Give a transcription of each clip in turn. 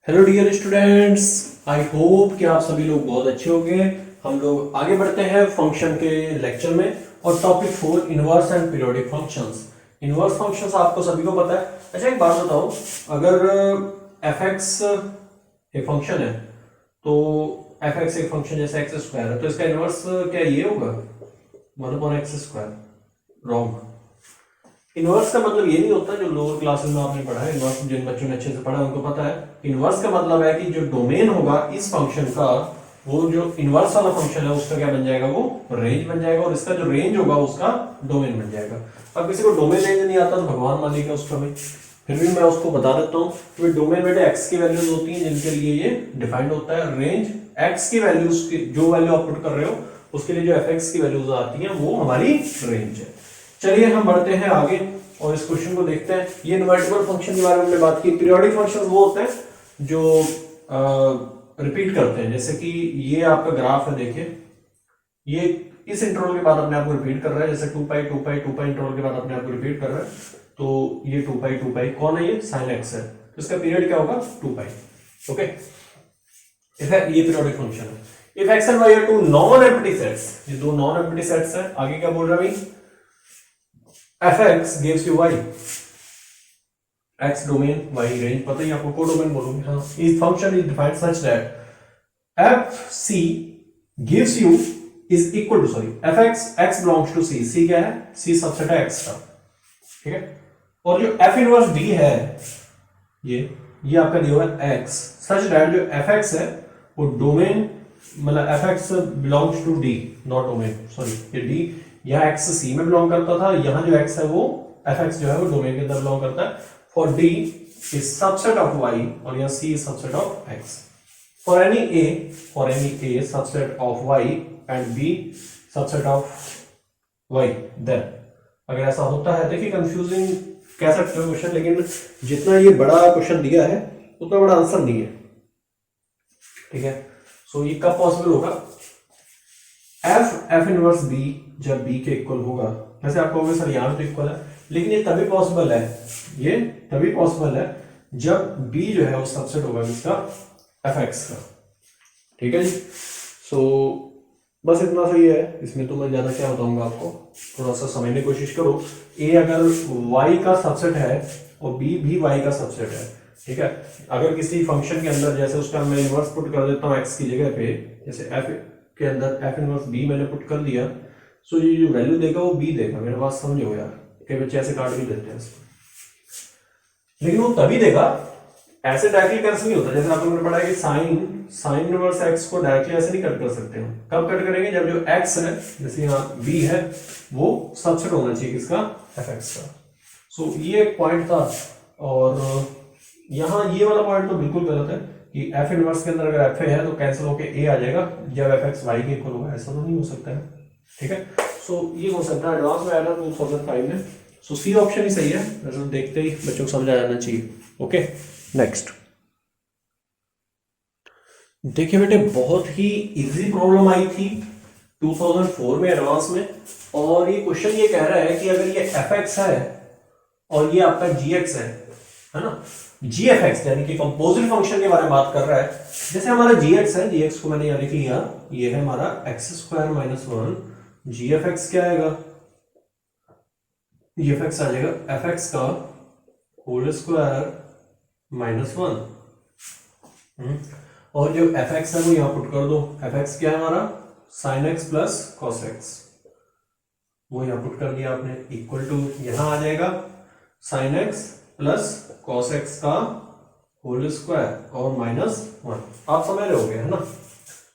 Hello dear students, I hope कि आप सभी लोग बहुत अच्छे होंगे। हम लोग आगे बढ़ते हैं फंक्शन के लेक्चर में और topic 4 inverse and periodic functions. Inverse functions आपको सभी को पता है। अच्छा एक बात बताओ, अगर एफ एक्स एक फंक्शन है तो एफ एक्स एक फंक्शन जैसे एक्स स्क्वायर है तो इसका इनवर्स क्या ये होगा 1/x²? रॉन्ग। इनवर्स का मतलब ये नहीं होता जो लोअर क्लासेस में आपने पढ़ा है। इनवर्स जिन बच्चों ने अच्छे से पढ़ा है उनको पता है। इनवर्स का मतलब है कि जो डोमेन होगा इस फंक्शन का, वो जो इनवर्स वाला फंक्शन है उसका क्या बन जाएगा, वो रेंज बन जाएगा, और इसका जो रेंज होगा उसका डोमेन बन जाएगा। अब किसी को डोमेन रेंज नहीं आता तो भगवान मालिक है उसका भी, फिर भी मैं उसको बता देता हूँ कि डोमेन बेटे एक्स की वैल्यूज होती हैं जिनके लिए ये डिफाइंड होता है। रेंज एक्स की वैल्यूज की जो वैल्यू आप पुट कर रहे हो उसके लिए जो एफ एक्स की वैल्यूज आती हैं वो हमारी रेंज है। चलिए हम बढ़ते हैं आगे और इस क्वेश्चन को देखते हैं। ये इनवर्टिबल फंक्शन के बारे में हमने बात की। पीरियोडिक फंक्शन वो होते हैं जो रिपीट करते हैं, जैसे कि ये आपका ग्राफ है, देखिए ये इस इंटरवल के बाद अपने आप को रिपीट कर रहा है, जैसे 2 पाई 2 पाई 2 पाई इंटरवल के बाद अपने आप को रिपीट कर रहा है। तो ये 2 पाई कौन है, ये साइन एक्स है, तो इसका पीरियड क्या होगा 2 पाई। ओके, ये पीरियोडिक फंक्शन है। If X and Y are two non empty sets, ये दो नॉन एम्प्टी सेट्स हैं। आगे क्या बोल रहा है भाई, fx gives you y, x domain y range, पता ही आपको कोडोमेन बोलोगे। हाँ, इस function is defined such that fc gives you is equal to, sorry, fx x belongs to c, c क्या है, c सबसेट है x का, ठीक है। और जो f इनवर्स b है ये आपका दिया हुआ है x, सच दैट जो fx है वो डोमेन, मतलब fx belongs to d, not domain, sorry, ये d यहाँ x c में बिलोंग करता था, यहाँ जो x है वो fx जो है वो डोमेन के अंदर बिलोंग करता है। For d is subset of y और यहाँ c is subset of x। For any a subset of y and b subset of y, then अगर ऐसा होता है, देखिए कंफ्यूजिंग कह सकते हो क्वेश्चन, लेकिन जितना ये बड़ा क्वेश्चन दिया है उतना बड़ा आंसर नहीं है, ठीक है। सो ये कब पॉसिबल होगा, एफ इनवर्स बी जब बी के इक्वल होगा। वैसे आप कहोगे सर यहाँ तो इक्वल है, लेकिन ये तभी पॉसिबल है, ये तभी पॉसिबल है जब बी जो है वो सबसेट होगा इसका एफ एक्स का, ठीक है जी। सो बस इतना सही है, इसमें तो मैं ज्यादा क्या बताऊंगा आपको, थोड़ा सा समझने की कोशिश करो। ए अगर वाई का सबसेट है और बी भी वाई का सबसेट है, ठीक है। अगर किसी फंक्शन के अंदर, जैसे उसका मैं इनवर्स पुट कर देता हूँ एक्स की जगह पे, जैसे एफ के अंदर एफ इनवर्स बी मैंने पुट कर दिया, सो ये जो वैल्यू देगा वो बी देगा। मेरे पास समझो यार, कई बच्चे ऐसे काट भी देते हैं इसको, लेकिन वो तभी देगा, ऐसे डायरेक्टली कैंसिल नहीं होता। जैसे आपको मैंने पढ़ा है कि साइन इनवर्स एक्स को डायरेक्टली ऐसे नहीं कट कर सकते हम। कब कट करेंगे, जब जो एक्स है, जैसे यहाँ बी है, वो सबसेट होना चाहिए किसका, एफ एक्स का। सो ये एक पॉइंट था, और यहाँ ये वाला पॉइंट तो बिल्कुल गलत है कि एफ इनवर्स के अंदर अगर एफ है तो कैंसिल होकर ए आ जाएगा जब एफ एक्स वाई के इक्वल होगा, ऐसा तो नहीं हो सकता है, ठीक है। सो ये हो सकता है एडवांस में आया था 2005 में। सो सी ऑप्शन ही सही है, वैसे तो देखते ही बच्चों को समझ आ जाना चाहिए। ओके, नेक्स्ट देखिए बेटे, बहुत ही इजी प्रॉब्लम आई थी 2004 में एडवांस में, और ये क्वेश्चन ये कह रहा है कि अगर ये एफ एक्स है और ये आपका जी एक्स है ना, जी एफ एक्स यानी कि कंपोजिट फंक्शन के बारे में बात कर रहा है। जैसे हमारा जी एक्स है, जी एक्स को मैंने यहाँ लिख लिया, ये है हमारा एक्स स्क्वायर माइनस 1, जी एफ एक्स क्या आएगा, जी एफ एक्स आ जाएगा एफ एक्स का होल स्क्वायर माइनस 1, और जो एफ एक्स है वो यहाँ पुट कर दो। एफ एक्स क्या है हमारा, sine x plus cos x, वो यहाँ पुट कर दिया आपने, इक्वल टू यहाँ आ जाएगा sine x plus cos x का होल स्क्वायर और माइनस 1। आप समझ रहे होगे, है ना।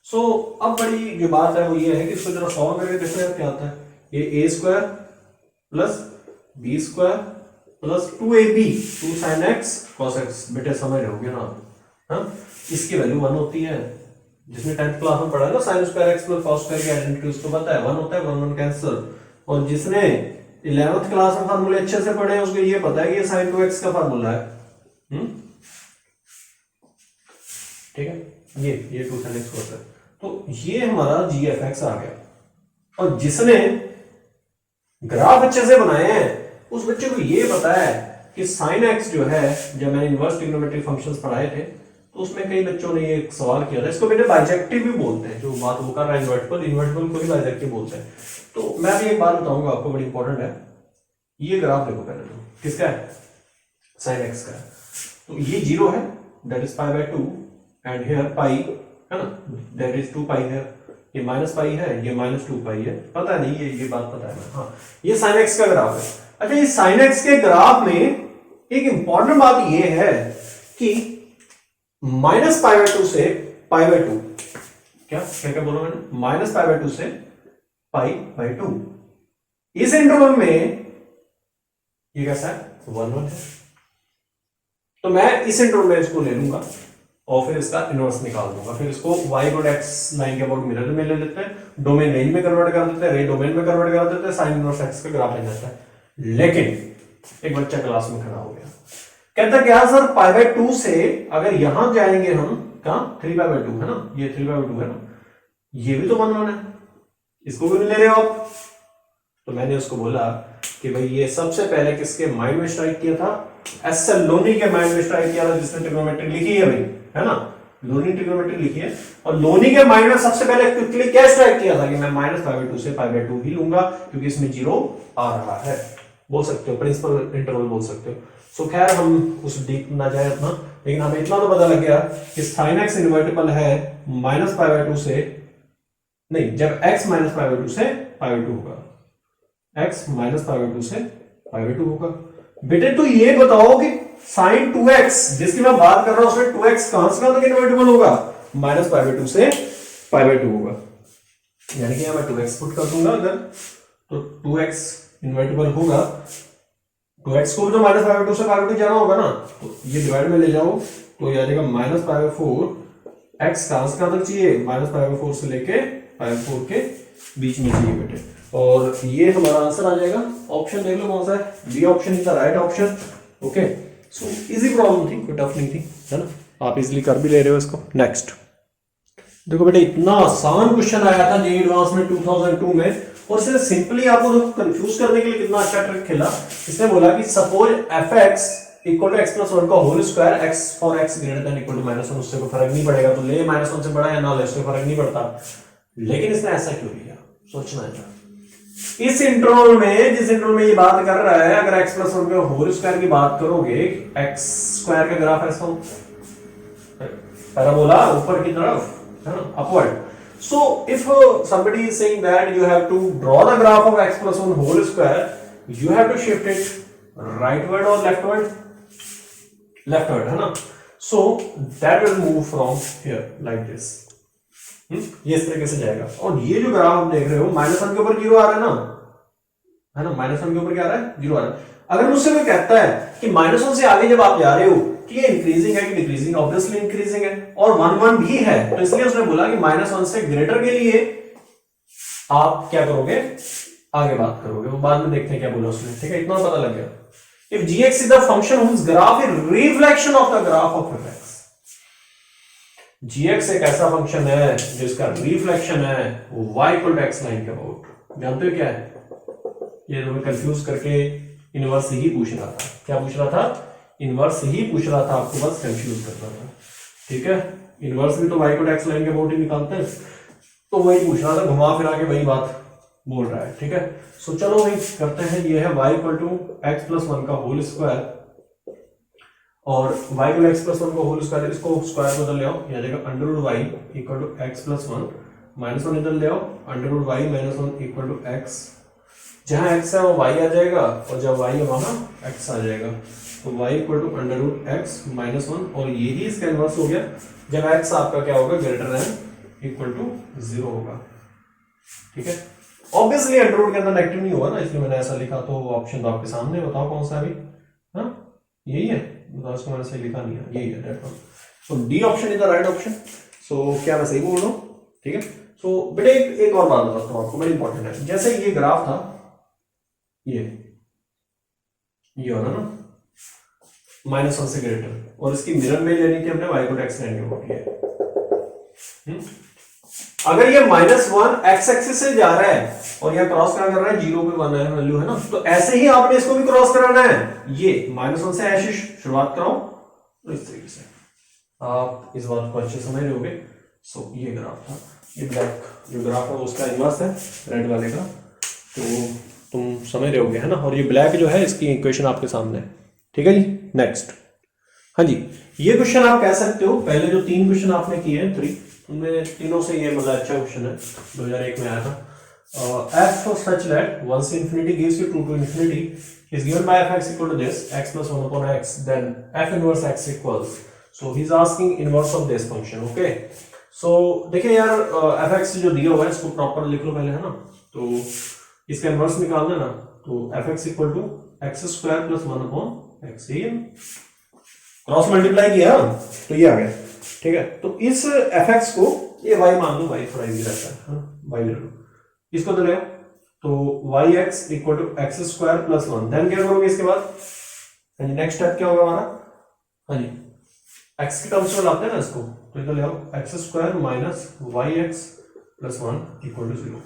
सो अब बड़ी जो बात है वो ये है कि इसको जरा सॉल्व करके देखते हैं क्या आता है। ये a square plus b square plus 2ab 2 sine x cos x, बेटे समझ रहे होगे ना। हाँ, इसकी वैल्यू 1 होती है, जिसने 10th क्लास में पढ़ा है ना sine square x plus cos square की आइडेंटिटी, उसको पता है 1 होता है, 1 1 कैंसिल। और जिसने 11th क्लास में फार्मूले अच्छे से पढ़े हैं उसको ये पता है कि ये साइन 2x का फार्मूला है, ठीक है। ये 2 साइन एक्स होता है, तो ये हमारा जी एफ एक्स आ गया। और जिसने ग्राफ अच्छे से बनाए हैं उस बच्चे को ये पता है कि साइन एक्स जो है, जब मैंने इनवर्स ट्रिग्नोमेट्रिक फंक्शंस पढ़ाए थे तो उसमें कई बच्चों ने ये एक सवाल किया था, इसको बेटे बाइजेक्टिव भी बोलते हैं, जो बात वो कर रहा है इन्वर्टिबल, इन्वर्टिबल को ही बाइजेक्टिव बोलते हैं। तो मैं भी एक बात बताऊंगा आपको, बड़ी इंपॉर्टेंट है। ये ग्राफ देखो पहले तो, किसका है? साइन एक्स का है। तो ये 0 है, that is pi by 2, and here pi है ना, दैट इज 2 पाई है। ये माइनस पाई है, ये माइनस 2 पाई है, पता नहीं ये बात पता है ना। हाँ, ये साइन एक्स का ग्राफ है। अच्छा, ये साइन एक्स के ग्राफ में एक इंपॉर्टेंट बात ये है कि माइनस पाई बाय 2 से पाई बाय 2, क्या क्या क्या बोला मैंने? माइनस पाई बाय 2 से पाई बाय 2, इस इंटरवल में ये कैसा है? 1 1 है। तो मैं इस इंटरवल में इसको ले लूंगा और फिर इसका इनवर्स निकाल दूंगा। फिर इसको y इक्वल x लाइन के अबाउट मिरर में ले लेते हैं, डोमेन रेंज में कन्वर्ट कर देते हैं, रे डोमेन में कन्वर्ट कर देते हैं, साइन इनवर्स x का ग्राफ बन जाता है। लेकिन एक बच्चा क्लास में खड़ा हो गया, कहता क्या सर पाई बाय 2 से अगर यहां जाएंगे हम, कहां? 3 पाई बाय 2 है ना, ये 3 पाई बाय 2 है ना, ये भी तो 1 1 है, इसको भी नहीं ले रहे हो आप? तो मैंने उसको बोला कि भाई ये सबसे पहले किसके माइंड में स्ट्राइक किया था? एस.एल. लोनी के माइंड में स्ट्राइक किया था, जिसने ट्रिग्नोमेट्री लिखी है भाई, है ना, लोनी ट्रिग्नोमेट्री लिखी है। और लोनी के माइंड में सबसे पहले क्विकली क्या स्ट्राइक किया था कि मैं माइनस पाई बाय 2 से पाई बाय 2 ही लूंगा, क्योंकि इसमें 0 आ रहा है। बोल सकते हो प्रिंसिपल इंटरवल बोल सकते हो। सो खैर हम उस डीप ना जाए इतना, लेकिन हमें इतना तो पता लग गया कि साइन एक्स इन्वर्टिबल है माइनस पाई बाय 2 से, नहीं, जब x माइनस पाई बाय 2 से पाई बाय 2 होगा, x माइनस पाई बाय 2 से पाई बाय 2 होगा। बेटे तो ये बताओ कि साइन 2x जिसकी मैं बात कर रहा हूं उसमें 2x कहां से कहां तक इन्वर्टिबल होगा? माइनस पाई बाय 2 से पाई बाय 2 होगा। यानी कि मैं 2x पुट कर दूंगा अगर, तो 2x इन्वर्टिबल होगा। 2x को भी तो माइनस पाई बाय 2 से पाई बाय 2 जाना होगा ना, तो ये डिवाइड में ले जाओ तो ये आ जाएगा माइनस पाई बाय 4। x कहां से कहां तक चाहिए? माइनस पाई बाय 4 से लेके पाई बाय 4 के बीच में चाहिए बेटे। और ये हमारा आंसर आ जाएगा। ऑप्शन देख लो कौन सा है, B option is the right option. Okay, so easy problem थी, कोई टफ नहीं थी, है ना, आप इजीली कर भी ले रहे हो इसको। नेक्स्ट देखो बेटे, इतना आसान क्वेश्चन आया था जेईई एडवांस में 2002 में, और इसे सिंपली आपको कंफ्यूज करने के लिए कितना अच्छा ट्रिक खेला। इसने बोला कि suppose fx equal to x plus 1 का whole square, x for x greater than equal to minus 1, उससे कोई फर्क नहीं पड़ेगा, तो ले माइनस 1 से बड़ा या ना ले उससे फर्क नहीं पड़ता। लेकिन इसने ऐसा क्यों लिया, सोचना है। इस इंटरवल में, जिस इंटरवल में ये बात कर रहा है, अगर x प्लस 1 के होल स्क्वायर की बात करोगे, x स्क्वायर का ग्राफ ऐसा हो, पैराबोला ऊपर की तरफ है ना, upward. So if somebody is saying that you have to draw the graph of x plus 1 whole square, you have to shift it rightward or leftward? Leftward, है ना? So that will move from here like this. ये इस तरीके से जाएगा। और ये जो ग्राफ आप देख रहे हो, माइनस 1 के ऊपर 0 आ रहा है ना, है ना, माइनस 1 के ऊपर क्या आ रहा है? 0 आ रहा है। अगर मुझसे कोई कहता है कि माइनस 1 से आगे जब आप जा रहे हो कि ये इंक्रीजिंग है कि डिक्रीजिंग, ऑब्वियसली इंक्रीजिंग है, और 1 1 भी है, तो इसलिए उसने बोला कि माइनस 1 से ग्रेटर के लिए आप क्या करोगे? आगे बात करोगे, वो बाद में देखते हैं क्या बोला उसने। ठीक है, इतना पता लग गया। If gx is the function whose graph is reflection of the graph of fx, gx एक ऐसा फंक्शन है जिसका रिफ्लेक्शन है y equal to x line के अबाउट। जानते हो क्या है ये? तुम्हें कंफ्यूज करके इनवर्स ही पूछ रहा था। क्या पूछ रहा था? इनवर्स ही पूछ रहा था, आपको बस कंफ्यूज कर रहा था। ठीक है, इनवर्स भी तो y equal to x line के अबाउट ही निकालते हैं, तो वही पूछ रहा था, घुमा फिरा के वही बात बोल रहा है। ठीक है, सो चलो वही करते हैं। ये है y equal to x plus 1 का होल स्क्वायर, और y इक्वल x प्लस 1 का होल स्क्वायर, इसको स्क्वायर को इधर ले आओ, ये आ जाएगा under root y equal to x plus 1 minus 1 इधर ले आओ, under root y minus 1 equal to x। जहां x है वो y आ जाएगा, और जब y है वहां x आ जाएगा, तो y equal to under root x minus 1, और यही इसका इनवर्स हो गया जब x आपका क्या होगा? ग्रेटर देन इक्वल टू 0 होगा। ठीक है, ऑब्वियसली अंडर रूट के अंदर नेगेटिव नहीं होगा ना, इसलिए मैंने ऐसा लिखा। तो ऑप्शन तो आपके सामने, बताओ कौन सा है अभी? हाँ, यही है, बताओ, इसको मैंने सही लिखा नहीं है, यही है that one. So D option is the right option. So क्या मैं सही बोल रहा हूँ? ठीक है, सो बेटे एक और बात बताता हूँ आपको, बड़ी इंपॉर्टेंट है। जैसे ये ग्राफ था, ये हो रहा ना माइनस 1 से ग्रेटर, और इसकी मिरर में लेनी थी हमने y को x लाइन के ऊपर। अगर ये माइनस 1 एक्स एक्सिस से जा रहा है और यह क्रॉस क्या कर रहा है? 0 पे 1 है वैल्यू, है ना, तो ऐसे ही आपने इसको भी क्रॉस कराना है। ये माइनस 1 से ऐसे शुरुआत कराओ, तो इस तरीके से आप इस बात को अच्छे समझ रहे होगे। सो ये ग्राफ था, ये ब्लैक जो ग्राफ है उसका इन्वर्स है रेड वाले का, तो तुम समझ रहे होगे है ना। और ये ब्लैक जो है इसकी इक्वेशन आपके सामने है, ठीक है जी। नेक्स्ट, हाँ जी, ये क्वेश्चन आप कह सकते हो, पहले जो 3 क्वेश्चन आपने किए हैं 3, उनमें तीनों से ये मतलब अच्छा क्वेश्चन है, 2001 में आया था। f such that 1 से infinity gives you 2 to infinity is given by fx equal to this x plus 1 upon x, then f inverse x equals, so he's asking inverse of this function, okay। so देखिए यार, fx जो दिया हुआ है इसको proper लिख लो पहले, है ना। तो इसका इनवर्स निकालना है ना, तो fx equal to x square plus 1 upon x, ये क्रॉस मल्टीप्लाई किया तो ये आ गया, ठीक है। तो इस fx को ये y मान लो, y थोड़ा इजी रहता है, y ले लो, इसको तो ले, तो yx equal to X square plus 1, then क्या करोगे इसके बाद, हाँ जी, नेक्स्ट स्टेप क्या होगा हमारा, हाँ जी, x के टर्म्स में लाते हैं ना इसको, तो इधर ले आओ, X square minus Y X plus 1 equal to 0।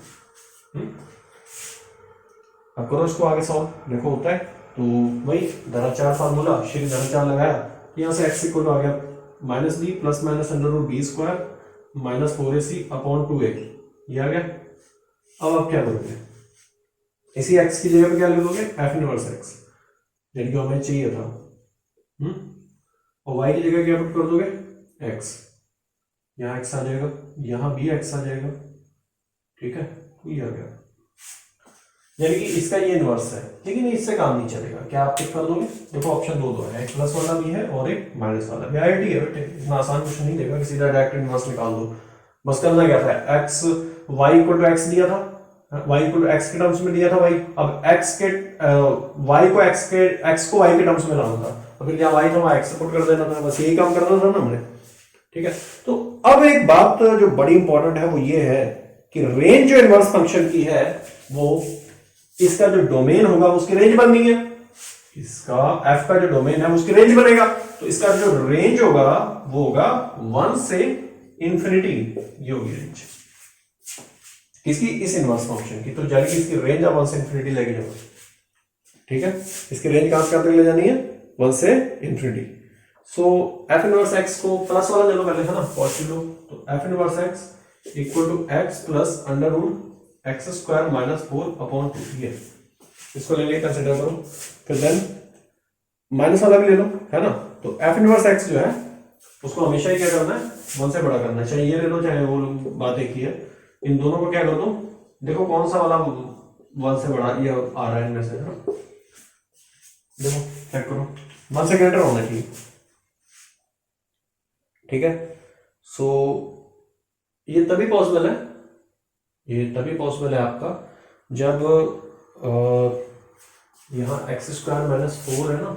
अब करो इसको आगे सॉल्व, देखो होता है, तो वही धनाचार फार्मूला, श्री धनाचार लगाया, यहाँ से x इक्वल टू आ गया minus B plus minus under root B square minus 4ac upon 2a, ये आ गया। अब आप क्या करोगे, इसी x की जगह पे क्या लिखोगे, f इनवर्स x, यानी कि हमें चाहिए था, और y की जगह क्या पुट कर दोगे, x, यहाँ x आ जाएगा, यहाँ भी x आ जाएगा, ठीक है, तो ये आ गया, यानी कि इसका ये इनवर्स है। लेकिन इससे काम नहीं चलेगा, क्या आप टिक कर दोगे, देखो ऑप्शन दो है, एक प्लस वाला भी है और एक माइनस वाला भी। आईआईटी है बेटे, इतना आसान क्वेश्चन नहीं देगा कि सीधा डायरेक्ट इनवर्स निकाल दो। बस करना क्या था, x y equal to x दिया था, y इक्वल टू x के टर्म्स में दिया था भाई, अब x के y को x को y के टर्म्स में लाना था, और फिर जहाँ y था वहाँ x से पुट कर देना था, बस यही काम करना था ना हमने, ठीक है। तो अब एक बात जो बड़ी इंपॉर्टेंट है वो ये है कि रेंज जो इनवर्स फंक्शन की है, वो इसका जो डोमेन होगा उसकी रेंज बननी है, इसका f का जो डोमेन है उसकी रेंज बनेगा, तो इसका जो रेंज होगा वो होगा 1 से इंफिनिटी, ये होगी रेंज किसकी, इस इनवर्स फंक्शन की। तो जाने कि इसकी रेंज आप 1 से इंफिनिटी लेके जाओ, ठीक है, इसकी रेंज कहां से कहां तक ले जानी है, 1 से इंफिनिटी। सो f इनवर्स x को प्लस वाला ले लो पहले, है ना, पॉजिटिव लो, तो f inverse x equal to x plus under root X square minus 4 upon 2, ये इसको ले लेके कंसिडर करो, फिर देन माइनस वाला भी ले लो, है ना। तो f इनवर्स x जो है उसको हमेशा ही क्या करना है, 1 से बड़ा करना है, चाहे ये ले लो चाहे वो बात एक ही है, इन दोनों को क्या कर दो, देखो कौन सा वाला 1 से बड़ा ये आ रहा है इनमें से, है ना, देखो चेक करो, 1 से ग्रेटर होना चाहिए, ठीक है। सो ये तभी पॉसिबल है, ये तभी पॉसिबल है आपका जब यहाँ एक्स स्क्वायर माइनस 4 है ना,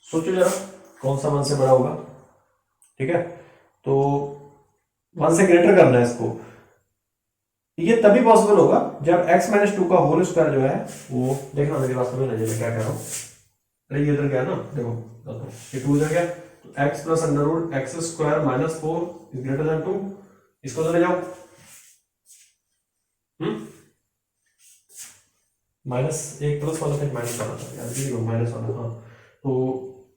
सोचो जरा कौन सा 1 से बड़ा होगा, ठीक है। तो 1 से ग्रेटर करना है इसको, ये तभी पॉसिबल होगा जब x माइनस 2 का होल स्क्वायर जो है वो, देखना मेरी बात समझ लीजिए मैं क्या कह रहा हूँ, अरे ये इधर गया ना, देखो ये 2 इधर गया, तो x plus under root X square minus 4 is greater than 2, इसको तो ले जाओ, माइनस एक प्लस वाला था, माइनस वाला था यार, माइनस वाला, हाँ, तो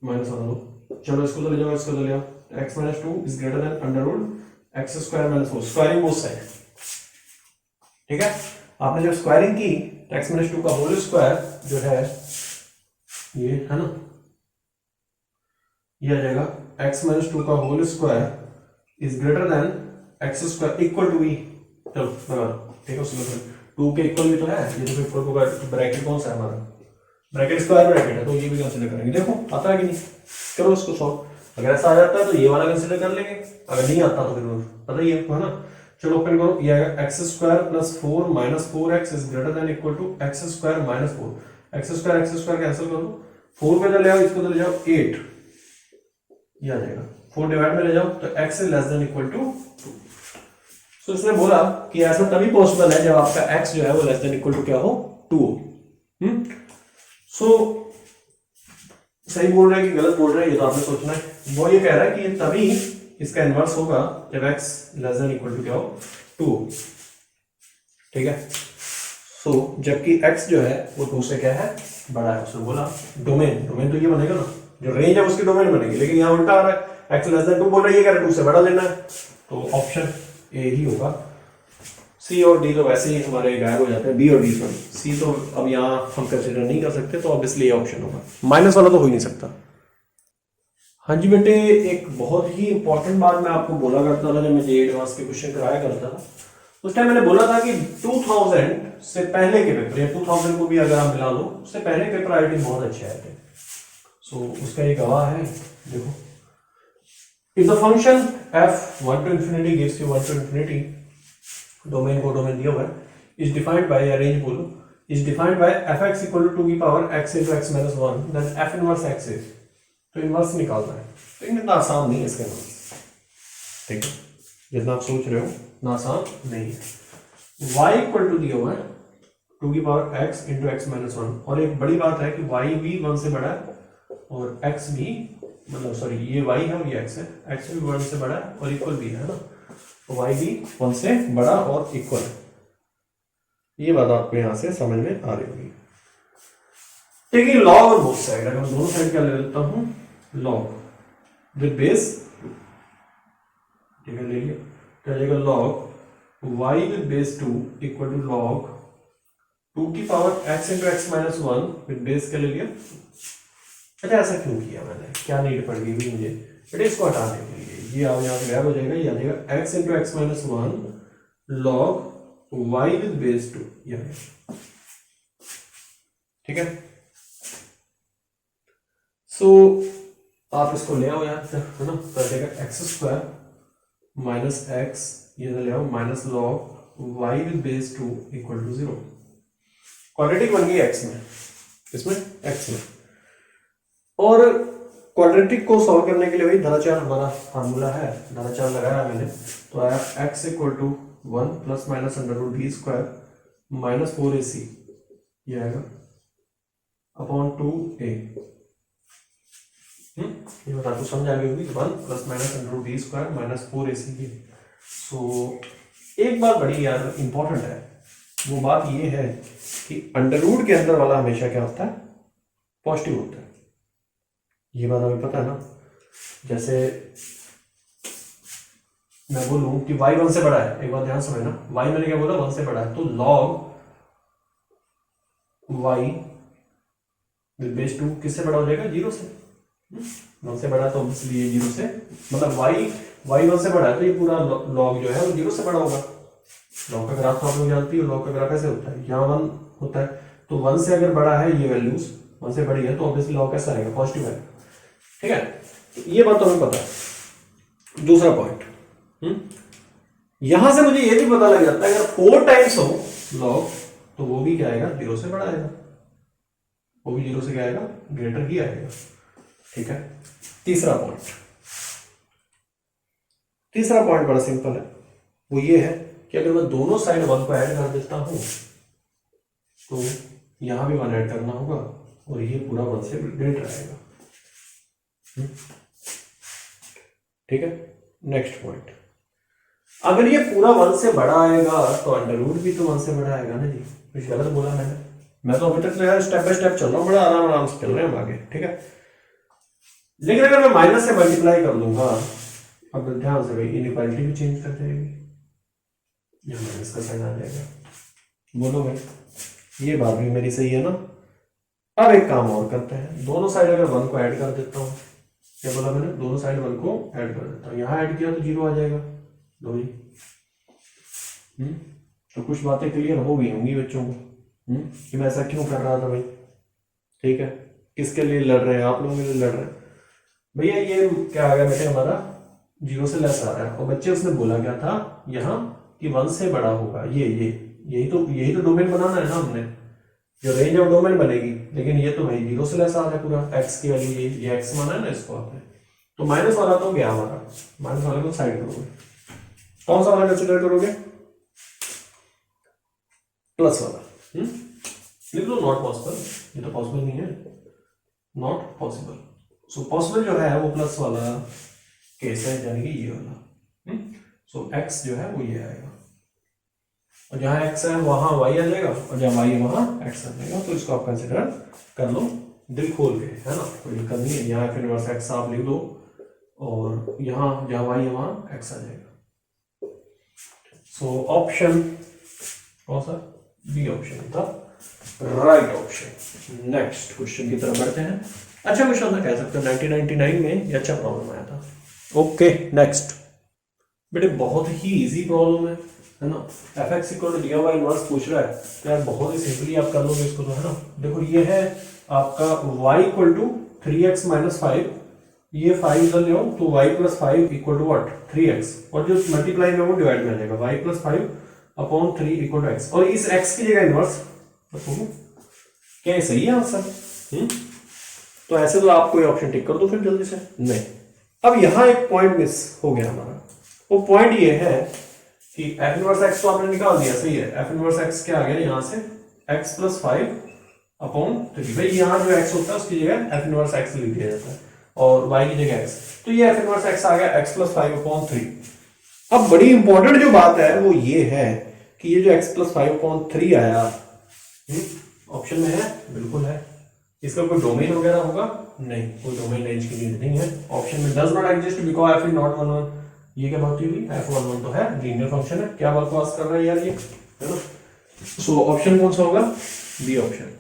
माइनस वाला दो, चलो इसको तो ले जाओ, इसको तो ले जाओ, X minus 2 is greater than under root X square minus 4, squaring both side, ठीक है। आपने जब स्क्वायरिंग की तो एक्स माइनस 2 का होल स्क्वायर जो है ये, है ना, ये आ जाएगा एक्स माइनस 2 का whole square is greater than x square equal to e, चलो लगा दो, ठीक है, उसमें 2 के इक्वल भी तो है, ये तो इक्वल होगा, ब्रैकेट कौन सा है हमारा, ब्रैकेट स्क्वायर ब्रैकेट है, तो ये भी कंसीडर करेंगे, देखो आता है कि नहीं, करो इसको सॉल्व, अगर ऐसा आ जाता है तो ये वाला कंसीडर कर लेंगे, अगर नहीं आता तो फिर पता ही है ना। चलो ओपन करो, ये आएगा X square plus 4 minus 4x is greater than equal to X square minus 4, X square cancel कर दो, 4 पे ले आओ, इसको तो ले जाओ 8, ये आ जाएगा, 4 डिवाइड में ले जाओ तो x is less than equal to 2। So इसने बोला कि ऐसा तभी पॉसिबल है जब आपका x जो है वो लेस देन इक्वल टू क्या हो, 2 हो। सो सही बोल रहा है कि गलत बोल रहा है ये तो आपने सोचना है, वो ये कह रहा है कि तभी इसका इनवर्स होगा जब x less than equal to क्या हो, 2 हो, ठीक है। सो जबकि x जो है वो 2 से क्या है, बड़ा है, उसने बोला डोमेन तो ये बनेगा ना, जो रेंज है उसकी डोमेन बनेगी, लेकिन यहाँ उल्टा आ रहा है, एक्स लेस देन 2 बोल रहा है, ये कह रहा है 2 से बड़ा लेना है, तो ऑप्शन ए ही होगा। सी और डी तो वैसे ही हमारे गायब हो जाते हैं, बी और डी सॉरी, सी तो अब यहाँ हम कंसिडर नहीं कर सकते, तो ऑब्वियसली ये ऑप्शन होगा, माइनस वाला तो हो ही नहीं सकता। हाँ जी बेटे, एक बहुत ही इंपॉर्टेंट बात मैं आपको बोला करता था जब मैं जे एडवांस के क्वेश्चन कराया करता था, उस टाइम मैंने बोला था कि 2000 से पहले के पेपर या 2000 को भी अगर आप मिला लो, उससे पहले पेपर राइटिंग बहुत अच्छे आए थे। सो उसका ये गवाह है, देखो, if the function f 1 to infinity gives you 1 to infinity, domain को डोमेन दिया हुआ है, इज डिफाइंड बाय, या रेंज बोलो, is defined by fx equal to 2 की power x into x minus 1, then f inverse x is, तो inverse निकालना है, तो इतना आसान नहीं है इसका इनवर्स, ठीक है, जितना आप सोच रहे हो ना आसान नहीं है। y इक्वल टू दिया हुआ है 2 की power x into x minus 1, और एक बड़ी बात है कि y भी 1 से बड़ा है और x भी, मतलब सॉरी ये y है और ये x है, x भी 1 से बड़ा है और इक्वल भी है ना, तो y भी 1 से बड़ा और इक्वल है। ये बात आपको यहां से समझ में आ रही होगी। ठीक है, लॉग और बोथ साइड, अगर मैं दोनों साइड क्या ले लेता हूं, लॉग विद बेस, ठीक है, ले लिया, क्या जाएगा, log y with base 2 equal to log 2 की power x into x minus 1 with base क्या ले लिया। अच्छा, ऐसा क्यों किया मैंने, क्या नीड पड़ गई मुझे, बेटे इसको हटाने के लिए, ये आप यहाँ से गायब हो जाएगा, ये आ जाएगा x into x minus 1 log y with base 2, ठीक है। सो आप इसको ले आओ यार, है ना, तो आ जाएगा x स्क्वायर माइनस एक्स, ये ले आओ, minus log y with base 2 equal to 0, quadratic बन गई x में, इसमें x में, और क्वाड्रेटिक को सॉल्व करने के लिए वही धराचार हमारा फार्मूला है, धराचार लगाया मैंने, तो आया x equal to 1 plus minus under root B square minus 4ac, ये आएगा अपॉन 2a, ये बता आपको समझ आ गई होगी, 1 plus minus under root B square minus 4ac की। सो एक बात बड़ी यार इंपॉर्टेंट है, वो बात ये है कि अंडर रूट के अंदर वाला हमेशा क्या होता है, पॉजिटिव होता है, ये बात हमें पता है ना। जैसे मैं बोलूं कि y 1 से बड़ा है, एक बात ध्यान समझना, y मैंने क्या बोला, 1 से बड़ा है, तो log y विद बेस 2 किससे बड़ा हो जाएगा, 0 से, 1 से बड़ा, तो इसलिए 0 से, मतलब y 1 से बड़ा है, तो ये पूरा log जो है वो 0 से बड़ा होगा। log का ग्राफ तो आप लोग जानती हो, log का ग्राफ ऐसे होता है, यहाँ 1 होता है, तो 1 से अगर बड़ा है ये वैल्यूज 1 से बड़ी है, तो ऑब्वियसली log कैसा आएगा, पॉजिटिव आएगा, ठीक है, ये बात तो हमें पता है। दूसरा पॉइंट, यहां से मुझे ये भी पता लग जाता है अगर 4 टाइम्स हो लॉग, तो वो भी क्या आएगा, 0 से बड़ा आएगा, वो भी 0 से क्या आएगा, ग्रेटर ही आएगा, ठीक है। तीसरा पॉइंट बड़ा सिंपल है, वो ये है कि अगर मैं दोनों साइड 1 को ऐड कर देता हूं, तो यहां भी 1 ऐड करना होगा, और ये पूरा 1 से ग्रेटर आएगा, ठीक है। नेक्स्ट पॉइंट, अगर ये पूरा 1 से बड़ा आएगा तो अंडर रूट भी तो 1 से बड़ा आएगा ना जी, कुछ गलत बोला मैंने, मैं तो अभी तक यार स्टेप बाय स्टेप चल रहा हूँ, बड़ा आराम से चल रहे हैं हम आगे, ठीक है। लेकिन अगर मैं माइनस से मल्टीप्लाई कर लूंगा, अब ध्यान से भाई, इनइक्वालिटी भी चेंज कर जाएगी, ये माइनस का साइन आ जाएगा, बोलो भाई, ये बात भी मेरी सही है ना। अब एक काम और करते हैं, दोनों साइड अगर 1 को ऐड कर देता हूँ, क्या बोला मैंने, दोनों साइड 1 को ऐड कर देता हूँ, यहाँ ऐड किया तो 0 आ जाएगा, दो ही, तो कुछ बातें क्लियर हो गई होंगी बच्चों को, कि मैं ऐसा क्यों कर रहा था भाई, ठीक है, किसके लिए लड़ रहे हैं, आप लोगों के लिए लड़ रहे हैं भैया। ये क्या आ गया बेटे, हमारा 0 से लेस आ रहा है, और बच्चे उसने बोला क्या था यहाँ कि 1 से बड़ा होगा, यही तो डोमेन बनाना है ना हमने, जो रेंज ऑफ डोमेन बनेगी, लेकिन ये तो भाई 0 से लेस आ रहा है पूरा, x की वैल्यू ये x माना है ना इसको आपने, तो माइनस वाला तो गया हमारा, माइनस वाले को साइड करोगे, कौन सा वाला कंसिडर करोगे, प्लस वाला, लिख लो नॉट पॉसिबल, ये तो पॉसिबल नहीं है, नॉट पॉसिबल। सो पॉसिबल जो है वो प्लस वाला केस है, यानी कि ये वाला, सो x जो है वो ये आएगा, और जहां x है वहां y आ जाएगा, और जहां y है वहां x आ जाएगा, तो इसको आप कंसिडर कर लो दिल खोल के, है ना, कोई दिक्कत नहीं है। यहाँ एफ इनवर्स एक्स आप लिख दो और यहाँ जहाँ वाई है वहाँ एक्स आ जाएगा। सो ऑप्शन कौन सा? बी ऑप्शन था राइट ऑप्शन। नेक्स्ट क्वेश्चन की तरफ बढ़ते हैं। अच्छा क्वेश्चन था कह सकते हो, 1999 में ये अच्छा प्रॉब्लम आया था। ओके नेक्स्ट बेटे, बहुत ही इजी प्रॉब्लम है ना। F x equal to D Y inverse पूछ रहा है तो यार बहुत ही सिंपली आप कर लोगे इसको तो, है ना। देखो ये है आपका y equal to 3x minus 5, ये 5 इधर ले आओ तो y plus 5 equal to what 3x, और जो मल्टीप्लाई में वो डिवाइड में आ जाएगा y plus 5 upon 3 equal to x, और इस x की जगह इनवर्स बताओ क्या सही है आंसर? तो ऐसे तो आप कोई ऑप्शन टिक कर दो फिर जल्दी से। नहीं, अब यहाँ एक पॉइंट मिस हो गया हमारा। वो पॉइंट ये है कि एफ इनवर्स एक्स तो आपने निकाल दिया, सही है। एफ इनवर्स एक्स क्या आ गया यहाँ से x प्लस 5 अपॉन 3, भाई यहाँ जो x होता है उसकी जगह एफ इनवर्स एक्स लिख दिया जाता है और y की जगह x, तो ये एफ इनवर्स एक्स आ गया x प्लस 5 अपॉन 3। अब बड़ी इंपॉर्टेंट जो बात है वो ये है कि ये जो x प्लस 5 अपॉन 3 आया ऑप्शन में है, बिल्कुल है। इसका कोई डोमेन वगैरह होगा? नहीं, कोई डोमेन रेंज की नीड नहीं है। ऑप्शन में does not exist because F is not 1 1। ये क्या बात हुई? f11 तो है, लीनियर फंक्शन है। क्या बकवास कर रहा है यार ये, है ना। सो ऑप्शन कौन सा होगा? B option.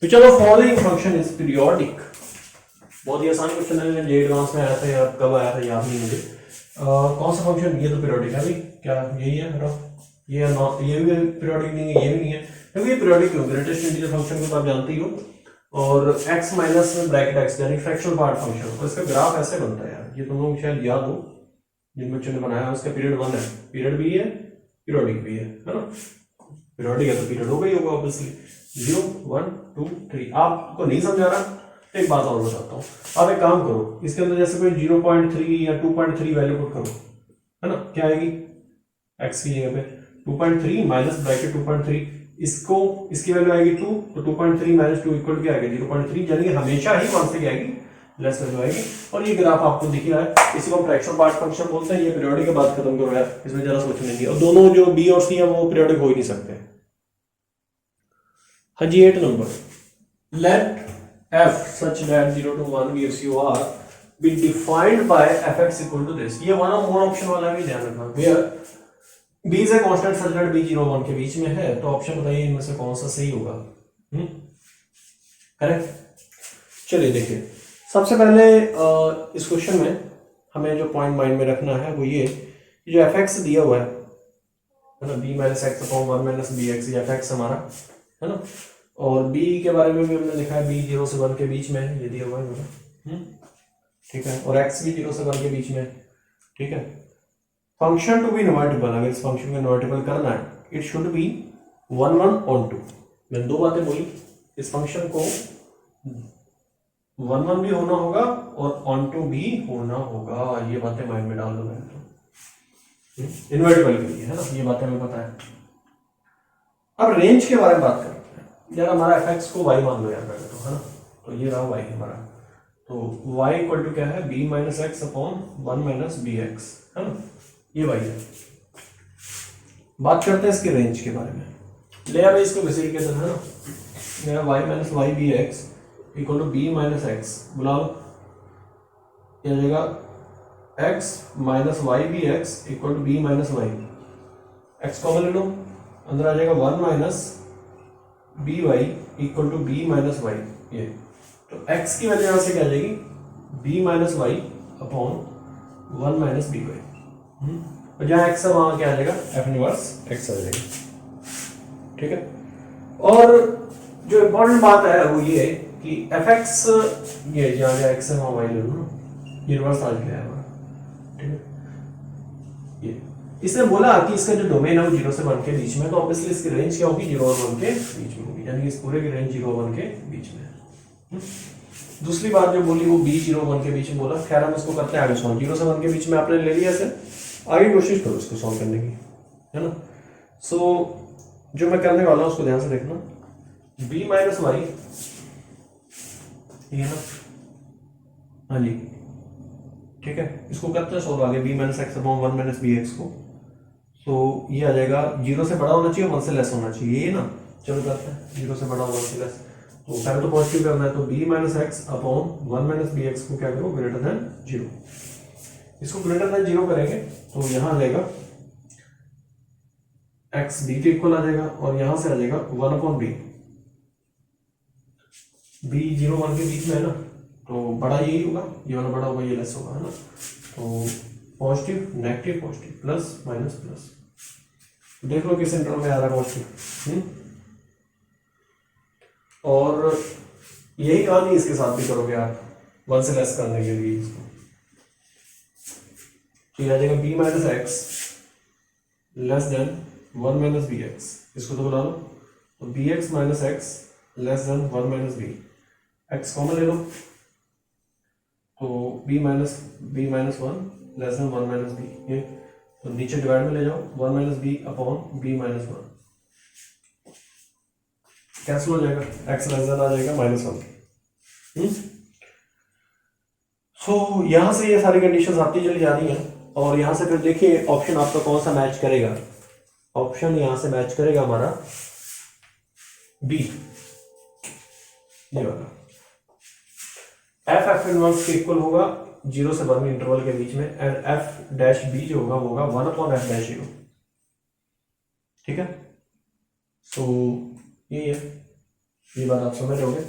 तो चलो, फॉलोइंग फंक्शन इज पीरियोडिक। बहुत ही आसान क्वेश्चन है, जे एडवांस में आया था या कब आया था याद नहीं मुझे। कौन सा फंक्शन? ये तो पीरियोडिक है भाई, क्या यही है मेरा? ये भी पीरियोडिक नहीं है, ये भी नहीं है, क्योंकि ये पीरियोडिक क्यों? ग्रेटेस्ट इंटीजर फंक्शन को तो आप जानते ही हो, और x माइनस ब्रैकेट x यानी फ्रैक्शनल पार्ट फंक्शन, और इसका ग्राफ ऐसे बनता है यार, ये तुम लोग शायद याद हो जिन बच्चों ने बनाया। उसका पीरियड 1 है, पीरियड भी है, पीरियोडिक भी है ना। पीरियोडिक है तो पीरियड होगा ही होगा ऑब्वियसली। 0 1 2 3। आपको नहीं समझा रहा? एक बात और बताता हूँ। आप एक काम करो, इसके अंदर जैसे कोई 0.3 या 2.3 वैल्यू पुट करो, है ना। क्या आएगी? x की जगह पे 2.3 माइनस ब्रैकेट 2.3, इसको इसकी वैल्यू आएगी 2, तो 2.3 माइनस 2 इक्वल क्या आएगा? 0.3, यानी कि हमेशा ही कौन से आएगी? लेस वैल्यू आएगी। और ये ग्राफ आपको दिख रहा है, इसी को फ्रैक्शनल पार्ट फंक्शन बोलते हैं। ये पीरियोडिक की बात खत्म करो यार, इसमें जरा सोचने नहीं। और दोनों जो बी और सी है वो पीरियोडिक हो ही नहीं सकते। हाँ जी, 8 number, let f such that 0 to 1 gives you r be defined by fx equal to this। ये वन और मोर ऑप्शन वाला भी ध्यान रखना। where b is a constant such that b 0 1 के बीच में है, तो ऑप्शन बताइए इनमें से कौन सा सही होगा? करेक्ट। चलिए देखिए, सबसे पहले इस क्वेश्चन में हमें जो पॉइंट माइंड में रखना है वो ये, जो fx दिया हुआ है ना, b minus X upon 1 minus B X, ये fx हमारा है ना। और b के बारे में भी हमने लिखा है b 0 से 1 के बीच में है, ये दिया हुआ है, ठीक है। और x भी 0 से 1 के बीच में, ठीक है। फंक्शन टू बी इनवर्टिबल, अगर इस फंक्शन को इनवर्टिबल करना है, इट शुड बी 1 1 ऑन 2। मैंने दो बातें बोली, इस फंक्शन को 1 1 भी होना होगा और ऑन 2 भी होना होगा। ये बातें माइंड में डाल दो मैंने तो, इनवर्टिबल के लिए, है ना। ये बातें हमें पता है। अब रेंज के बारे में बात करते हैं यार। हमारा fx को y मान लो यार पहले तो, है ना। तो ये रहा y हमारा, तो y इक्वल टू क्या है? b minus X upon 1 minus B X, है ना। ये y है। बात करते हैं इसके रेंज के बारे में। ले अब इसको विजिट के तरह, है ना। मेरा y minus Y B X equal to b minus X, बुला लो, क्या जाएगा? x minus Y B X equal to b minus Y, x common ले लो, अंदर आ जाएगा 1 minus B Y equal to B minus Y. ये तो x की वैल्यू यहां से क्या आ जाएगी? b minus Y upon 1 minus B Y, और जहां x है वहां क्या आ जाएगा? f इनवर्स x आ जाएगा, ठीक है। और जो इंपॉर्टेंट बात है वो ये कि fx, ये जहां x है वहां y ले लो ना, ये इनवर्स आ गया है, ठीक है। ये इसने बोला कि इसका जो डोमेन है वो 0 से 1 के बीच में, तो ऑब्वियसली इसकी रेंज क्या होगी? 0 और 1 के बीच में होगी, यानी कि इस पूरे की रेंज 0 और 1 के बीच में है। दूसरी बात जो बोली वो b 0 1 के बीच में बोला। खैर हम इसको करते हैं आगे सॉल्व। 0 से 1 के बीच में आपने ले लिया ऐसे, आगे कोशिश करो इसको सॉल्व करने की, है ना। सो जो मैं करने वाला हूँ उसको ध्यान से देखना। b माइनस वाई, ये ना, हाँ जी, ठीक है। इसको करते हैं सॉल्व आगे, b minus X upon 1 minus B X को। तो ये आ जाएगा 0 से बड़ा होना चाहिए, 1 से लेस होना चाहिए, ये ना। चलो करते हैं, 0 से बड़ा 1 से लेस, तो पहले तो पॉजिटिव करना है, तो b minus X upon 1 minus B X को क्या करो ग्रेटर देन 0। इसको ग्रेटर देन 0 करेंगे तो यहां आ जाएगा x b के इक्वल आ जाएगा और यहां से आ जाएगा 1 अपॉन b। b 0 1 के बीच में है ना, तो बड़ा यही होगा, ये वाला बड़ा होगा, ये लेस होगा, है ना। तो positive negative positive plus minus plus, देख लो किस इंटरवल में आ रहा है पॉजिटिव। और यही कहानी इसके साथ भी करोगे आप 1 से लेस करने के लिए इसको, तो ये आ जाएगा b minus X less than 1 minus B X. इसको तो बुला लो, तो B X minus X less than 1 minus B X common ले लो, तो b minus 1 less than 1 minus B, ये तो नीचे डिवाइड में ले जाओ 1 minus B upon b minus 1, cancel हो जाएगा, x लेस देन आ जाएगा -1। सो यहां से ये सारी कंडीशंस आती चली जा रही हैं और यहां से फिर देखिए ऑप्शन आपका कौन सा मैच करेगा। ऑप्शन यहां से मैच करेगा हमारा बी, ये वाला f इनवर्स के इक्वल होगा 0 से 1 इंटरवल के बीच में, एंड f डैश b जो होगा वो होगा 1 अपॉन f डैश 0। ठीक है, सो ये है, ये बात आप समझ रहोगे।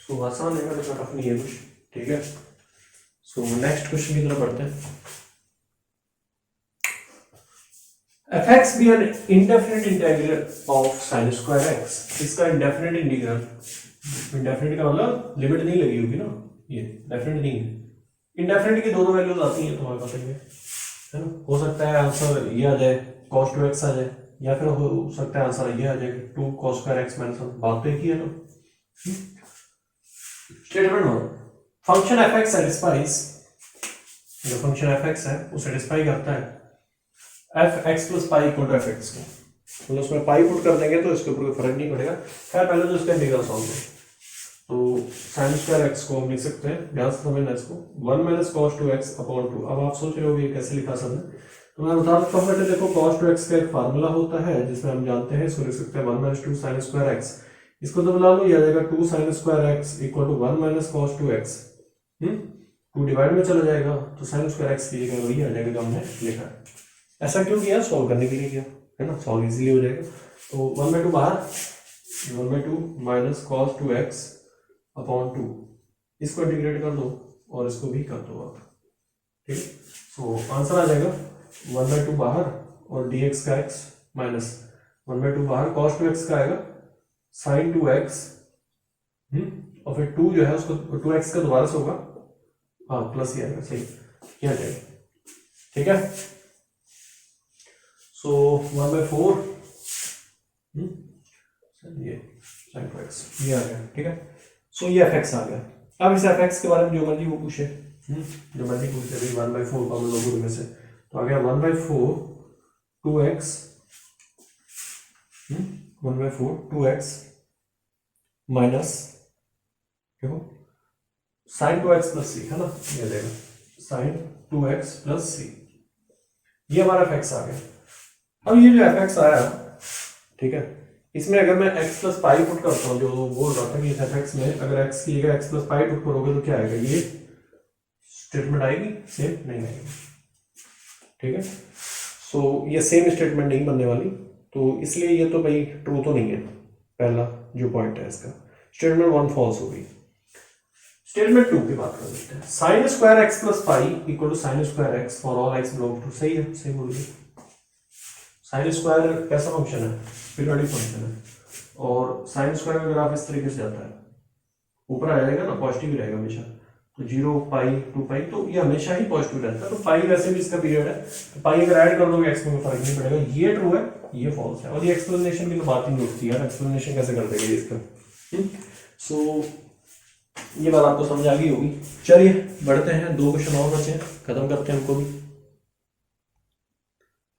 सो आसान है, तो टफ नहीं है कुछ। ठीक है, सो नेक्स्ट क्वेश्चन की तरफ बढ़ते हैं। fx be an indefinite integral of sin square x। इसका indefinite इंटीग्रल, indefinite का मतलब लिमिट नहीं लगी होगी ना, ये डेफिनेट नहीं है। इंडेफिनेट की दो वैल्यूज आती हैं, तुम्हारे पास है ना। हो सकता है आंसर ये आ जाए cos 2x आ जाए, या फिर हो सकता है आंसर ये आ जाए 2 cos square x माइनस 1। बात तो एक ही है ना। स्टेटमेंट 1, फंक्शन fx सेटिस्फाइज, जो फंक्शन fx है वो सेटिस्फाई करता है fx plus pi equal to fx को, मतलब उसमें पाई पुट कर देंगे तो इसके ऊपर कोई फर्क नहीं पड़ेगा। खैर पहले तो इसका इंटीग्रल सॉल्व करें, तो sin स्क्वायर x को हम लिख सकते हैं, ध्यान से समझना इसको, 1 माइनस cos 2x अपॉन 2। अब आप सोच रहे हो ये कैसे लिखा सबने, तो मैं बता देता हूँ बेटे। देखो cos 2x का एक फार्मूला होता है जिसमें हम जानते हैं, इसको लिख सकते हैं 1 माइनस 2 sin स्क्वायर x। इसको तो बुला लो, ये आ जाएगा 2 sin square x equal to 1 minus cos 2x। 2 divide में चला जाएगा तो sin स्क्वायर x की जगह वही आ जाएगा जो हमने लिखा है। ऐसा क्यों किया, सॉल्व करने के लिए किया है ना, सॉल्व इजीली हो जाएगा। तो 1/2 बाहर, 1/2 माइनस cos 2x अपॉन 2, इसको इंटीग्रेट कर दो और इसको भी कर दो आप। ठीक है, सो आंसर आ जाएगा 1/2 बाहर और dx का x माइनस 1/2 बाहर, cos 2x का आएगा sin 2x, और फिर 2 जो है उसको 2x का दोबारा से होगा, हाँ प्लस ही आएगा, सही ये आ जाएगा। ठीक है, सो 1/4 ये sin 2x ये आ गया। ठीक है, सो ये fx आ गया। अब इस fx के बारे में जो मर्जी वो पूछे, जो मर्जी पूछे, 1/4 का लोग में से, तो आ गया 1/4 2x, 1/4 2x माइनस देखो sin 2x प्लस c, है ना, ये देगा sin 2x प्लस c, ये हमारा fx आ गया। अब ये जो fx आया, ठीक है, इसमें अगर मैं x प्लस पाई पुट करता हूँ, जो बोल रहा था कि इस fx में अगर x की जगह x प्लस पाई पुट करोगे तो क्या आएगा, ये स्टेटमेंट आएगी, सेम नहीं आएगी। ठीक है, सो ये सेम स्टेटमेंट नहीं बनने वाली, तो इसलिए ये तो भाई ट्रू तो नहीं है, पहला जो पॉइंट है इसका। स्टेटमेंट 1 फॉल्स हो गई। स्टेटमेंट 2 की बात कर लेते हैं। Sine square x plus pi equal to sine square x for all x belong to, सही है, सही बोलिए। साइन स्क्वायर कैसा फंक्शन है, पीरियोडिक फंक्शन है, और साइन स्क्वायर का ग्राफ इस तरीके से जाता है, ऊपर आ जाएगा ना, पॉजिटिव ही रहेगा हमेशा, तो 0 पाई 2 पाई, तो ये हमेशा ही पॉजिटिव रहता है। तो पाई वैसे भी इसका पीरियड है, तो पाई अगर ऐड कर दोगे एक्स में फर्क नहीं पड़ेगा। ये ट्रू है, ये फॉल्स है, और ये एक्सप्लेनेशन की तो बात ही नहीं उठती यार, एक्सप्लेनेशन कैसे कर देंगे इसका। सो ये बात आपको समझ आ गई होगी। चलिए बढ़ते हैं, 2 क्वेश्चन और बचे हैं, खत्म करते हैं हमको भी।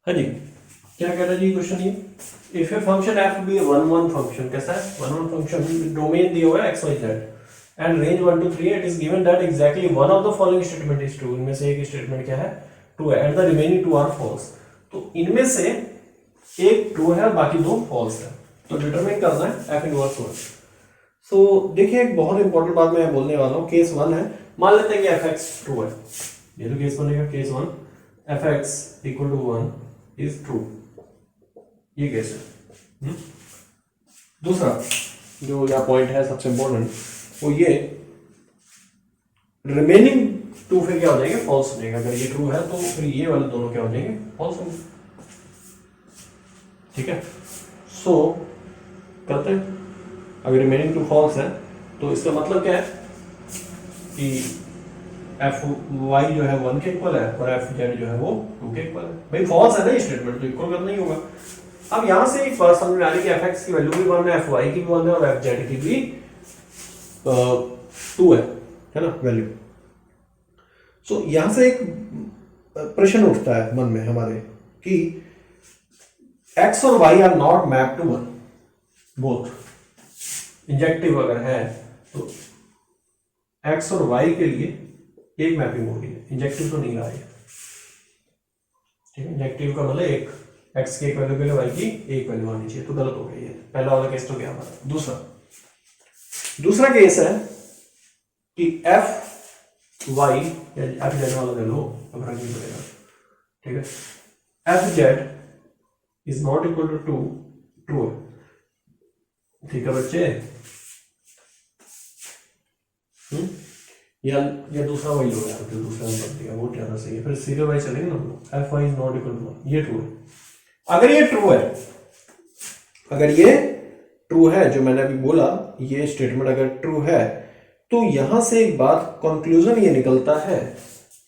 हाँ जी, क्या कह रहा है जी क्वेश्चन ये, if a function f b 1 function, कैसा है 1 फंक्शन, डोमेन दिया हुआ है x y z and range 1 to 3, it is given that exactly one of the following statement is true, इनमें से एक स्टेटमेंट क्या है, ट्रू है, and the remaining 2 are false. तो इनमें से एक ट्रू है और बाकी 2 फॉल्स है, तो डिटरमाइन करना है एफ इनवर्स 1। सो देखिए एक बहुत इंपॉर्टेंट बात मैं बोलने वाला हूँ, केस 1 है, मान लेते हैं कि एफ एक्स ट्रू है, ये तो केस बनेगा, case 1 f x equal to 1 is true, ये केस है। दूसरा जो यहाँ पॉइंट है सबसे इंपॉर्टेंट वो ये, रिमेनिंग टू फिर क्या हो जाएंगे, फॉल्स हो जाएगा। अगर ये ट्रू है तो फिर ये वाले दोनों क्या हो जाएंगे, फॉल्स होंगे। ठीक है, सो करते हैं, अगर रिमेनिंग टू फॉल्स है तो इसका मतलब क्या है कि एफ वाई जो है 1 के इक्वल है और एफ जेड जो है वो 2 के इक्वल है। भाई फॉल्स है ना, ये स्टेटमेंट तो इक्वल करना ही होगा। अब यहां से एक बात समझ में आ रही है कि एफ एक्स की वैल्यू भी 1 है, एफ वाई की भी 1 है और एफ जेड की भी 2 है ना वैल्यू। सो यहां से एक प्रश्न उठता है मन में हमारे कि x और y are not map to 1 both, injective अगर है तो x और y के लिए एक मैपिंग होगी, इंजेक्टिव तो नहीं आएगा। ठीक है, इंजेक्टिव का मतलब एक, x की एक वैल्यू के लिए y की एक वैल्यू आनी चाहिए, तो गलत हो गई है। पहला वाला केस तो क्या हमारा। दूसरा केस है कि f y या एफ जेड वाला ले लो, अब रंग नहीं पड़ेगा। ठीक है, f z is not equal to 2 true है। ठीक है बच्चे, या दूसरा वही लो यार, जो दूसरा नंबर दिया वो ज्यादा सही है, फिर सीधे वाई चलेंगे ना। F y is not equal to 1, ये ट्रू है। अगर ये ट्रू है, अगर ये ट्रू है जो मैंने अभी बोला, ये स्टेटमेंट अगर ट्रू है तो यहां से एक बात कंक्लूजन ये निकलता है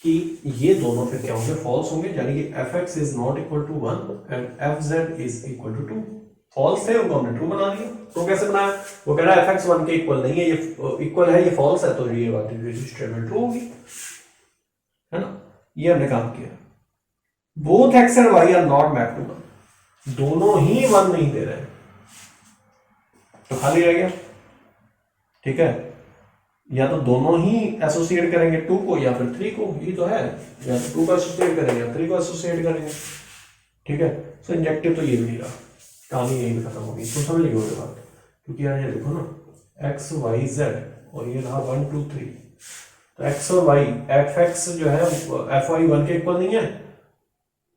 कि ये दोनों फिर क्या होंगे, फॉल्स होंगे, यानी कि f x is not equal to 1 and f z is equal to 2। False है, उनको हमने ट्रू बना दिया। तो कैसे बनाया, वो कह रहा है एफ एक्स 1 के इक्वल नहीं है, ये इक्वल है, ये फॉल्स है, तो ये बात स्टेटमेंट ट्रू होगी, है ना। ये हमने काम किया। Both x and Y are not map to 1, दोनों ही 1 नहीं दे रहे, तो खाली रह गया। ठीक है, या तो दोनों ही एसोसिएट करेंगे 2 को या फिर 3 को, ये तो है, या तो 2 को एसोसिएट करेंगे या 3 को एसोसिएट करेंगे। ठीक है, सो इंजेक्टिव तो ये भी नहीं रहा, कहानी यही खत्म होगी। तो समझ लीजिए वो बात, क्योंकि यहाँ ये देखो ना, एक्स वाई जेड और ये रहा 1 2 3, तो एक्स और वाई, एफ एक्स जो है एफ वाई 1 के इक्वल नहीं है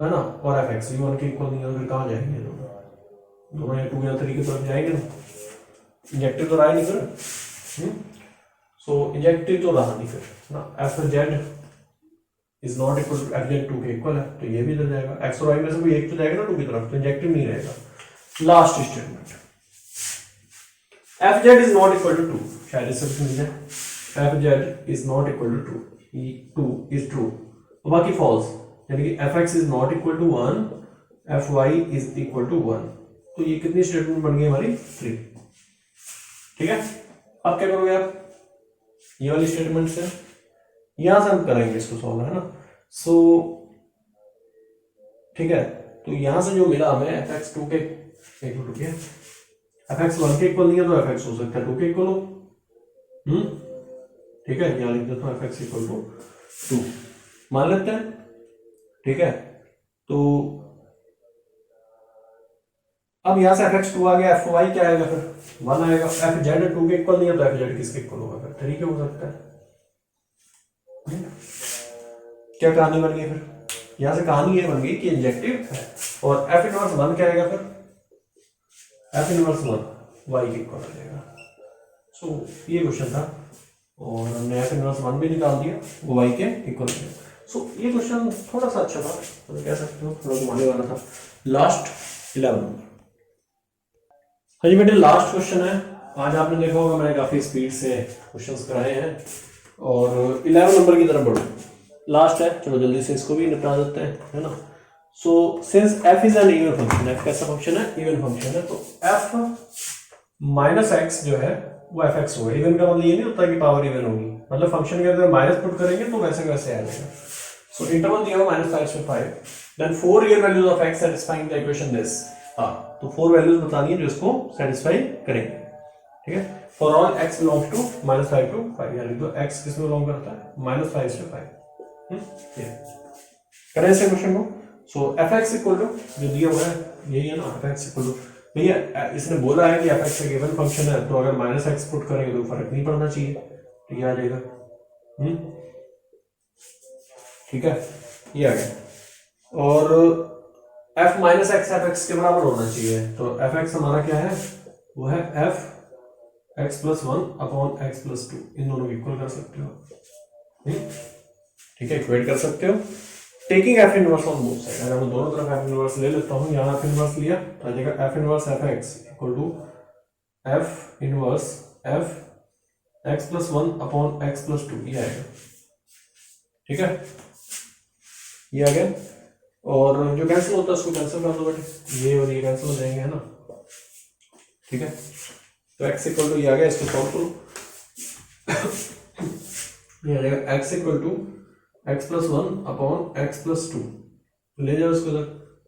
ना, और एफ एक्स भी 1 के इक्वल नहीं है, तो फिर कहाँ जाएंगे दोनों, या 2 या 3 की तरफ जाएंगे ना। इंजेक्टिव तो रहा नहीं फिर, सो इंजेक्टिव तो रहा नहीं फिर ना। F z is not equal to f z 2 के इक्वल है, तो ये भी इधर जाएगा। एक्स और वाई में से कोई एक तो जाएगा ना 2 की तरफ, तो इंजेक्टिव नहीं रहेगा। Last statement, f z is not equal to 2, शायद इससे मिल जाए। F z is not equal to 2 is true, बाकी फॉल्स, यानी कि f x is not equal to 1, f y is equal to 1। तो ये कितनी स्टेटमेंट बन गई हमारी, 3। ठीक है, अब क्या करोगे आप, ये वाली स्टेटमेंट से यहां से हम करेंगे इसको सॉल्व, है ना। सो ठीक है, तो यहां से जो मिला हमें एफ एक्स 2 के इक्वल टू, एफ एक्स 1 के इक्वल नहीं है तो एफ एक्स हो सकता है 2 के इक्वल हो। ठीक है, यहां लिख देता हूं एफ एक्स इक्वल टू 2 मान लेते हैं। ठीक है, तो अब यहां से एफ एक्स 2 आ गया, एफ वाई क्या आएगा फिर 1 आएगा। एफ जेड 2 के इक्वल नहीं है तो एफ जेड किसके इक्वल होगा, फिर 3 के हो सकता है। क्या कहानी बन गई फिर, यहां से कहानी ये बन गई कि इंजेक्टिव है। और एफ इनवर्स 1 क्या आएगा फिर, एफ इनवर्स 1 वाई के इक्वल आ जाएगा। सो ये क्वेश्चन था और हमने एफ इनवर्स 1 भी निकाल दिया, वो वाई के इक्वल है। सो ये क्वेश्चन थोड़ा सा अच्छा था, तो कह सकते हो थोड़ा घुमाने वाला था। लास्ट 11 नंबर, हाँ जी बेटे लास्ट क्वेश्चन है। आज आपने देखा होगा मैंने काफी स्पीड से क्वेश्चंस कराए हैं और 11 नंबर की तरफ बढ़ो, लास्ट है, चलो जल्दी से इसको भी निपटा देते हैं, है ना। So since f is an even function, f कैसा फंक्शन है, इवन फंक्शन है, तो f माइनस एक्स जो है वो एफ एक्स होगा। इवन का मतलब ये नहीं होता कि पावर इवन होगी, मतलब फंक्शन के अंदर माइनस पुट करेंगे तो वैसे का वैसे आ जाएगा। सो इंटरवल दिया हुआ -5 से 5, then 4 real values of x satisfying the equation this. हाँ, तो 4 वैल्यूज बतानी है जो इसको सेटिस्फाई करेंगे। ठीक है, for all x belongs to -5 to 5, यानी तो x किस में बिलोंग करता है, -5 से 5। करें इसे क्वेश्चन को। सो एफ एक्स इक्वल टू जो दिया हुआ है यही है ना, एफ एक्स इक्वल टू भैया इसने बोला है कि एफ एक्स का गिवन फंक्शन है, तो अगर माइनस एक्स पुट करेंगे तो फर्क नहीं पड़ना चाहिए, तो ये आ जाएगा। ठीक है, ये आ गया। और F minus x F x के बराबर होना चाहिए, तो एफ एक्स हमारा क्या है, वो है F x plus 1 upon x plus 2, इन दोनों को इक्वल कर सकते हो। ठीक है, इक्वेट कर सकते हो taking F inverse on both side. अगर मैं दोनों तरफ एफ इनवर्स ले लेता हूँ, यहाँ एफ इनवर्स लिया तो आ जाएगा f inverse f x equal to f inverse f x plus 1 upon x plus 2, ये आएगा। ठीक है, ये आ गया। और जो कैंसिल होता है उसको कैंसिल कर दो बेटे, ये और ये कैंसिल हो जाएंगे, है ना। ठीक है, तो एक्स इक्वल टू ये आ गया, इसको सॉल्व करो। ये आ जाएगा x equal to x plus 1 upon x plus 2, ले जाओ इसको इधर,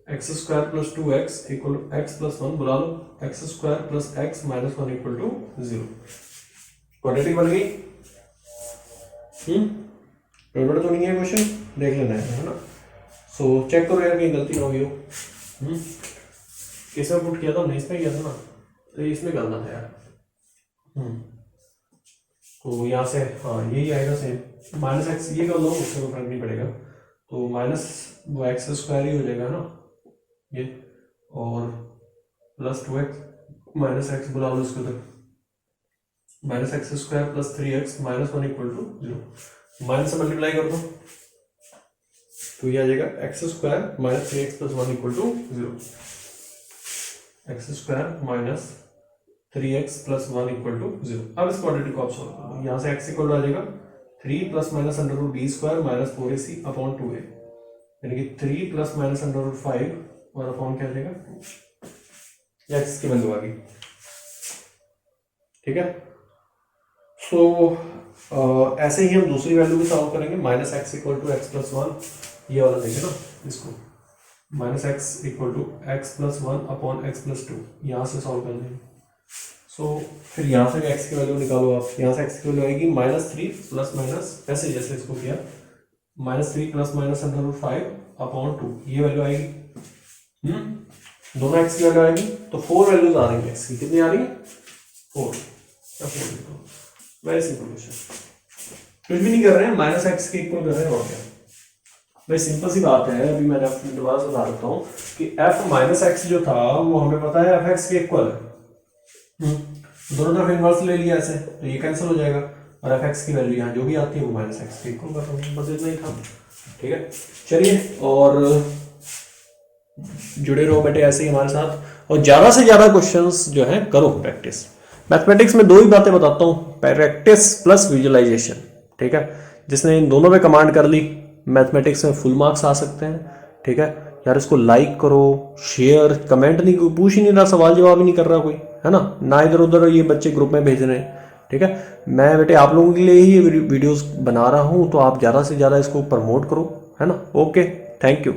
x square plus 2x equal to x plus 1, बुला लो, x square plus x minus 1 equal to 0। Quadratic बन गई। गड़बड़ तो नहीं है, क्वेश्चन देख लेना है ना। सो चेक करो यार कहीं गलती ना हुई हो। किसमें पुट किया था हमने, इसमें किया था ना, तो इसमें करना था यार। तो यहाँ से हाँ यही आएगा सेम, माइनस एक्स ये कर लो, उससे कोई फर्क नहीं पड़ेगा, तो माइनस वो एक्स स्क्वायर ही हो जाएगा ना ये, और प्लस 2x माइनस एक्स, बुला लो इसको तक, minus x square plus 3x minus 1 equal to 0। Minus से मल्टीप्लाई कर दो तो ये आ जाएगा x square minus 3x plus 1 equal to 0। X square minus 3x plus 1 equal to 0। अब इस क्वाड्रेटिक को आप सॉल्व करो, यहाँ से x इक्वल आ जाएगा 3 plus minus under root B square minus 4ac upon 2a, यानी कि 3 प्लस माइनस अंडर रूट 5 और अपॉन क्या आ जाएगा 2, x की वैल्यू आ गई। ठीक है, सो ऐसे ही हम दूसरी वैल्यू भी सॉल्व करेंगे, minus x equal to x plus 1, ये वाला देखें ना इसको, minus x equal to x plus 1 upon x plus 2, यहाँ से सॉल्व कर देंगे। सो फिर यहाँ से x की वैल्यू निकालो आप, यहाँ से x की वैल्यू आएगी -3 प्लस माइनस, ऐसे जैसे इसको किया, -3 plus minus under root 5 upon 2, ये वैल्यू आएगी। दोनों x की वैल्यू आएगी, तो 4 वैल्यूज आ रही है x की, कितनी आ रही है 4। वेरी सिंपल क्वेश्चन, कुछ भी नहीं कर रहे हैं, माइनस एक्स के इक्वल कर रहे हैं और क्या। भाई सिंपल सी बात है, अभी मैंने आपको दोबारा से बता देता हूँ कि f माइनस एक्स जो था वो हमें पता है f एक्स के इक्वल है। दोनों तरफ इनवर्स ले लिया ऐसे, तो ये कैंसिल हो जाएगा, और एफ एक्स की वैल्यू यहाँ जो भी आती है वो माइनस एक्स के इक्वल कर रहा हूँ, बस इतना ही था। ठीक है, चलिए और जुड़े रहो बेटे ऐसे ही हमारे साथ, और ज़्यादा से ज़्यादा क्वेश्चंस जो है करो प्रैक्टिस। मैथमेटिक्स में 2 ही बातें बताता हूँ, प्रैक्टिस प्लस विजुअलाइजेशन। ठीक है, जिसने इन दोनों पे कमांड कर ली, मैथमेटिक्स में फुल मार्क्स आ सकते हैं। ठीक है यार, इसको लाइक करो, शेयर, कमेंट नहीं, पूछ ही नहीं रहा, सवाल जवाब ही नहीं कर रहा कोई, है ना इधर उधर ये बच्चे ग्रुप में भेज रहे हैं। ठीक है, मैं बेटे आप लोगों के लिए ही ये वीडियोस बना रहा हूँ, तो आप ज़्यादा से ज़्यादा इसको प्रमोट करो, है ना। Okay, thank you.